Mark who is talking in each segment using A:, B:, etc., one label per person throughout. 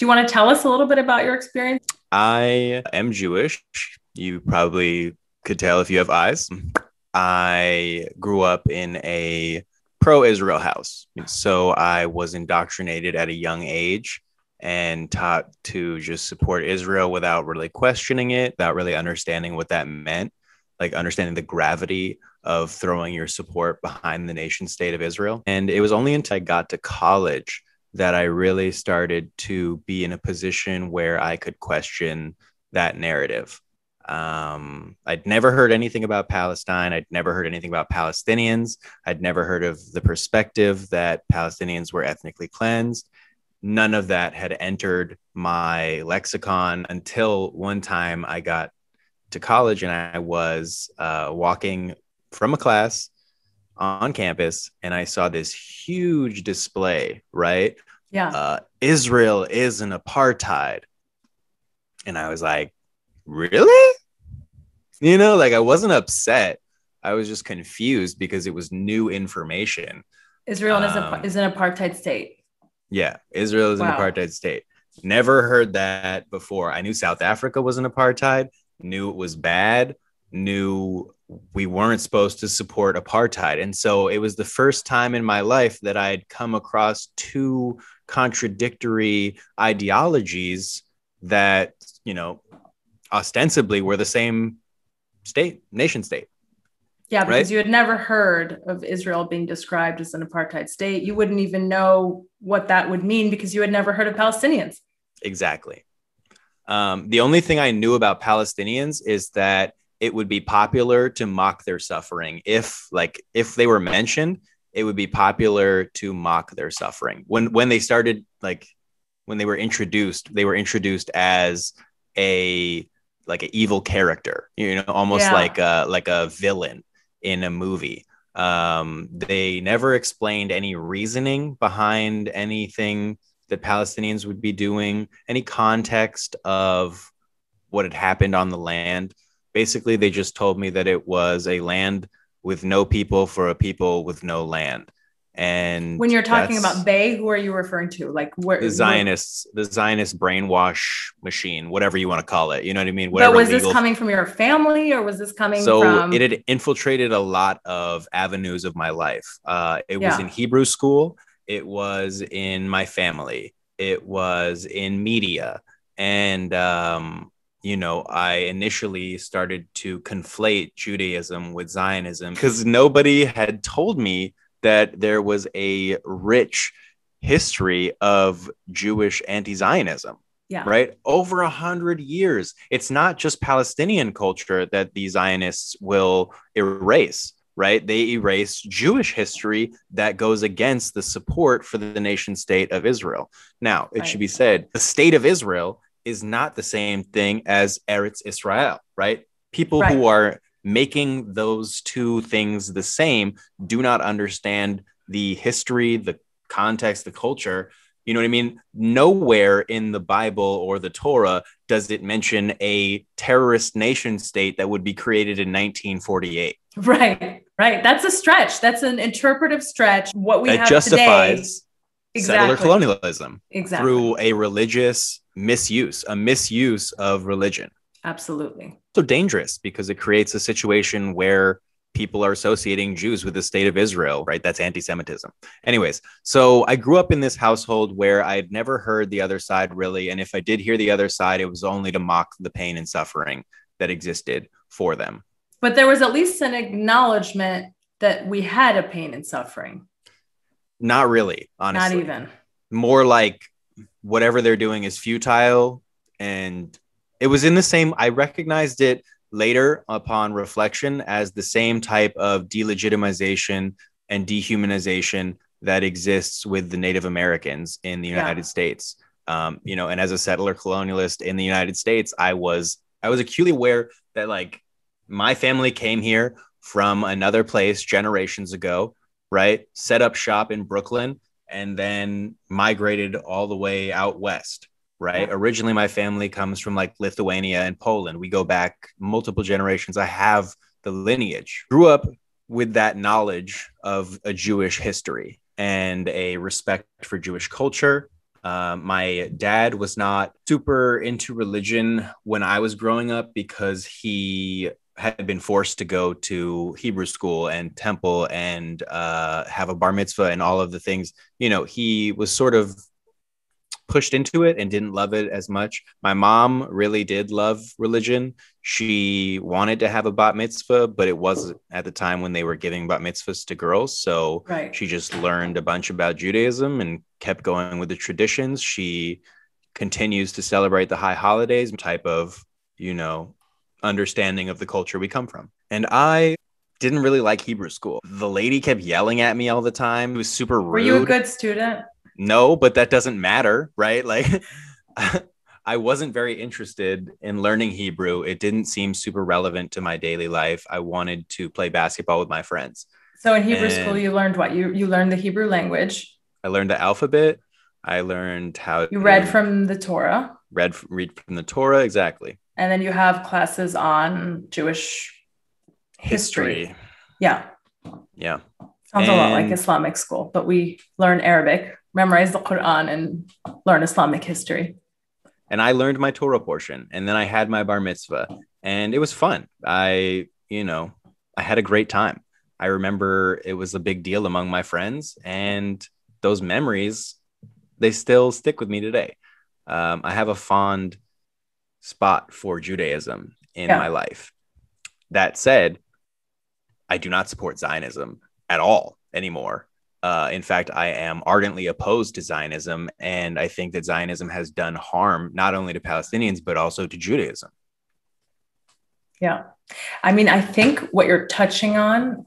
A: Do you want to tell us a little bit about your experience?
B: I am Jewish. You probably could tell if you have eyes. I grew up in a pro-Israel house. So I was indoctrinated at a young age and taught to just support Israel without really questioning it, without really understanding what that meant, like understanding the gravity of throwing your support behind the nation state of Israel. And it was only until I got to college that I really started to be in a position where I could question that narrative. I'd never heard anything about Palestine. I'd never heard anything about Palestinians. I'd never heard of the perspective that Palestinians were ethnically cleansed. None of that had entered my lexicon until one time I got to college and I was walking from a class on campus and I saw this huge display, right?
A: Yeah.
B: Israel is an apartheid. And I was like, really? Like I wasn't upset. I was just confused because it was new information.
A: Israel is an apartheid state.
B: Yeah, Israel is an apartheid state. Never heard that before. I knew South Africa was an apartheid, knew it was bad, knew we weren't supposed to support apartheid. And so it was the first time in my life that I'd come across two contradictory ideologies that, ostensibly were the same nation state.
A: Yeah, because you had never heard of Israel being described as an apartheid state. You wouldn't even know what that would mean because you had never heard of Palestinians.
B: Exactly. The only thing I knew about Palestinians is that it would be popular to mock their suffering. If they were mentioned, it would be popular to mock their suffering. When they started, when they were introduced as an evil character, almost like a villain in a movie. They never explained any reasoning behind anything that Palestinians would be doing, any context of what had happened on the land. Basically, they just told me that it was a land with no people for a people with no land. And
A: when you're talking about they, who are you referring to?
B: The Zionists, the Zionist brainwash machine, whatever you want to call it. You know what I mean?
A: But was this coming from your family or was this coming from?
B: It had infiltrated a lot of avenues of my life. It was in Hebrew school. It was in my family. It was in media. And, I initially started to conflate Judaism with Zionism because nobody had told me that there was a rich history of Jewish anti-Zionism, right? Over 100 years. It's not just Palestinian culture that the Zionists will erase, right? They erase Jewish history that goes against the support for the nation state of Israel. Now, it should be said, the state of Israel is not the same thing as Eretz Israel, right? People who are making those two things the same do not understand the history, the context, the culture. You know what I mean? Nowhere in the Bible or the Torah does it mention a terrorist nation state that would be created in 1948.
A: Right. That's a stretch. That's an interpretive stretch. What we have
B: justifies
A: today,
B: settler colonialism
A: through
B: a religious misuse, a misuse of religion.
A: Absolutely.
B: So dangerous because it creates a situation where people are associating Jews with the state of Israel, right? That's anti-Semitism. Anyways, so I grew up in this household where I had never heard the other side really. And if I did hear the other side, it was only to mock the pain and suffering that existed for them.
A: But there was at least an acknowledgement that we had a pain and suffering.
B: Not really, honestly.
A: Not even.
B: More like whatever they're doing is futile. And it was in the same, I recognized it later upon reflection as the same type of delegitimization and dehumanization that exists with the Native Americans in the United States. And as a settler colonialist in the United States, I was acutely aware that my family came here from another place generations ago, right? Set up shop in Brooklyn and then migrated all the way out west. Right. Yeah. Originally, my family comes from Lithuania and Poland. We go back multiple generations. I have the lineage. Grew up with that knowledge of a Jewish history and a respect for Jewish culture, My dad was not super into religion when I was growing up because he had been forced to go to Hebrew school and temple and have a bar mitzvah and all of the things. You know, he was sort of pushed into it and didn't love it as much. My mom really did love religion. She wanted to have a bat mitzvah, but it was at the time when they were giving bat mitzvahs to girls. So she just learned a bunch about Judaism and kept going with the traditions. She continues to celebrate the high holidays, type of, you know, understanding of the culture we come from. And I didn't really like Hebrew school. The lady kept yelling at me all the time. It was super rude.
A: Were you a good student?
B: No, but that doesn't matter, right? Like, I wasn't very interested in learning Hebrew. It didn't seem super relevant to my daily life. I wanted to play basketball with my friends.
A: So in Hebrew school, you learned what? You learned the Hebrew language.
B: I learned the alphabet. I learned how
A: you read from the Torah.
B: Read from the Torah, exactly.
A: And then you have classes on Jewish history. Yeah.
B: Yeah.
A: Sounds a lot like Islamic school, but we learn Arabic, memorize the Quran, and learn Islamic history.
B: And I learned my Torah portion, and then I had my bar mitzvah, and it was fun. I had a great time. I remember it was a big deal among my friends, and those memories, they still stick with me today. I have a fond spot for Judaism in my life. That said, I do not support Zionism at all anymore. In fact, I am ardently opposed to Zionism, and I think that Zionism has done harm not only to Palestinians, but also to Judaism.
A: Yeah. I mean, I think what you're touching on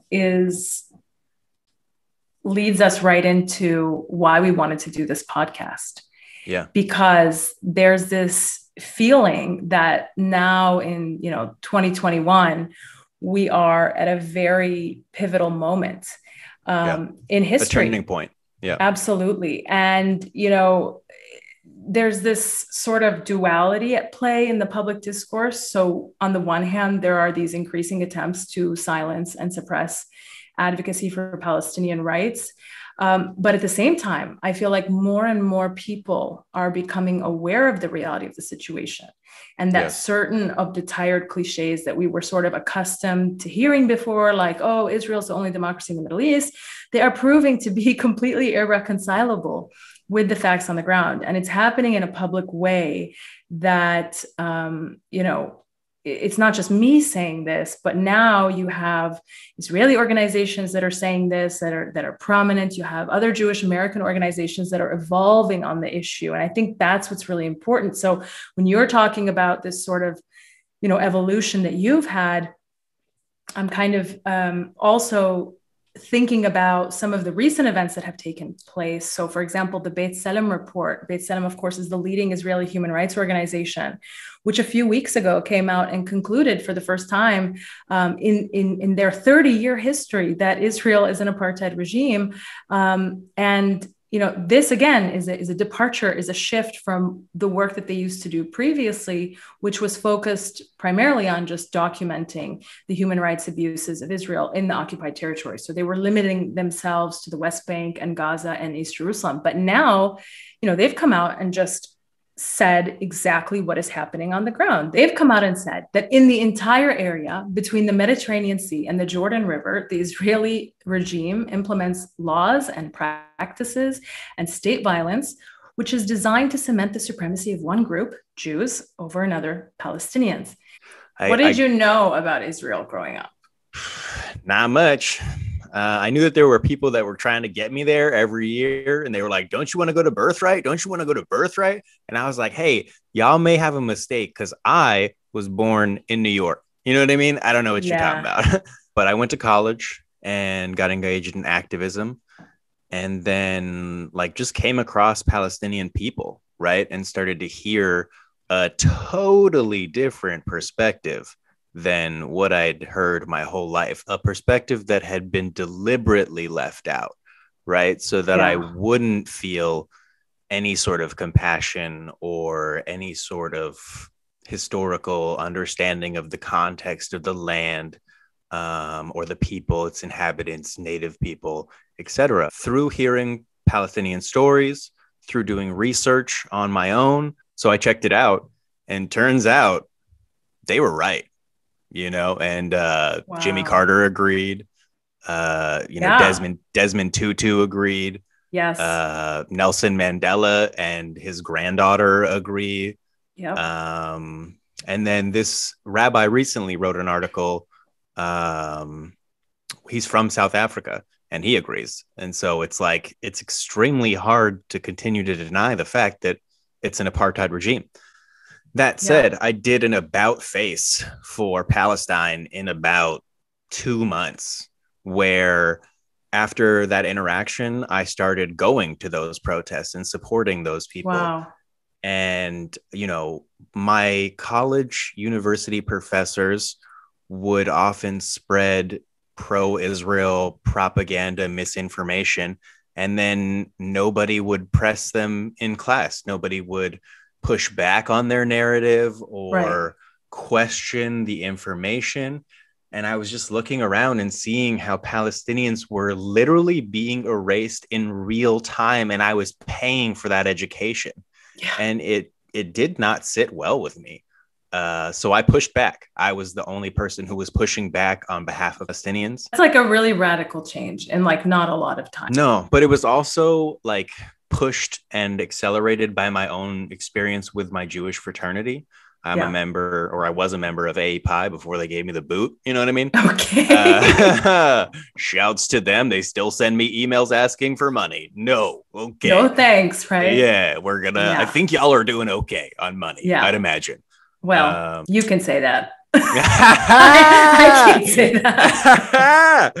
A: leads us right into why we wanted to do this podcast.
B: Yeah.
A: Because there's this feeling that now in, 2021, we are at a very pivotal moment in history.
B: A turning point. Yeah,
A: absolutely. And, there's this sort of duality at play in the public discourse. So on the one hand, there are these increasing attempts to silence and suppress advocacy for Palestinian rights. But at the same time, I feel like more and more people are becoming aware of the reality of the situation, and that certain of the tired cliches that we were sort of accustomed to hearing before, like, oh, Israel's the only democracy in the Middle East, they are proving to be completely irreconcilable with the facts on the ground. And it's happening in a public way that, it's not just me saying this, but now you have Israeli organizations that are saying this, that are prominent. You have other Jewish American organizations that are evolving on the issue. And I think that's what's really important. So when you're talking about this sort of, evolution that you've had, I'm kind of also thinking about some of the recent events that have taken place. So for example, the Beit Tselem report. Beit Tselem, of course, is the leading Israeli human rights organization, which a few weeks ago came out and concluded for the first time in their 30-year history that Israel is an apartheid regime. And this again is a departure, is a shift from the work that they used to do previously, which was focused primarily on just documenting the human rights abuses of Israel in the occupied territory. So they were limiting themselves to the West Bank and Gaza and East Jerusalem. But now, they've come out and just said exactly what is happening on the ground. They've come out and said that in the entire area between the Mediterranean Sea and the Jordan River, the Israeli regime implements laws and practices and state violence, which is designed to cement the supremacy of one group, Jews, over another, Palestinians. What did you know about Israel growing up?
B: Not much. I knew that there were people that were trying to get me there every year, and they were like, don't you want to go to Birthright? Don't you want to go to Birthright? And I was like, hey, y'all may have a mistake because I was born in New York. You know what I mean? I don't know what you're talking about. But I went to college and got engaged in activism, and then just came across Palestinian people, right? And started to hear a totally different perspective than what I'd heard my whole life, a perspective that had been deliberately left out, right? So that I wouldn't feel any sort of compassion or any sort of historical understanding of the context of the land or the people, its inhabitants, native people, etc. Through hearing Palestinian stories, through doing research on my own. So I checked it out, and turns out they were right, and Jimmy Carter agreed. Desmond Tutu agreed.
A: Yes.
B: Nelson Mandela and his granddaughter agree.
A: Yep.
B: And then this rabbi recently wrote an article. He's from South Africa, and he agrees. And so it's like, it's extremely hard to continue to deny the fact that it's an apartheid regime. That said, I did an about face for Palestine in about 2 months, where after that interaction, I started going to those protests and supporting those people.
A: Wow.
B: And, my college university professors would often spread pro-Israel propaganda, misinformation, and then nobody would press them in class. Nobody would push back on their narrative or question the information. And I was just looking around and seeing how Palestinians were literally being erased in real time. And I was paying for that education. Yeah. And it did not sit well with me. So I pushed back. I was the only person who was pushing back on behalf of Palestinians.
A: It's like a really radical change in like not a lot of time.
B: No, but it was also like pushed and accelerated by my own experience with my Jewish fraternity. I'm a member, or I was a member of API before they gave me the boot. You know what I mean?
A: Okay.
B: Shouts to them. They still send me emails asking for money. No. Okay.
A: No thanks, right?
B: Yeah, we're going to, I think y'all are doing okay on money, I'd imagine.
A: Well, you can say that. I can't say that.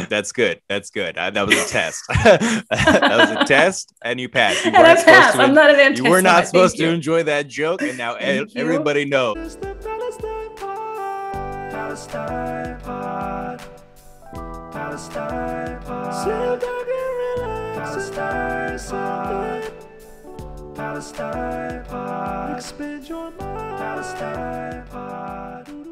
B: That's good. That was a test. That was a test, and you passed. You
A: weren't supposed to. I'm not an anti-Semite.
B: You were not supposed to enjoy that joke, and now everybody knows.
C: Palestine Pod. Palestine Pod. Sit back and relax. Palestine Pod. Expand your mind. Palestine Pod.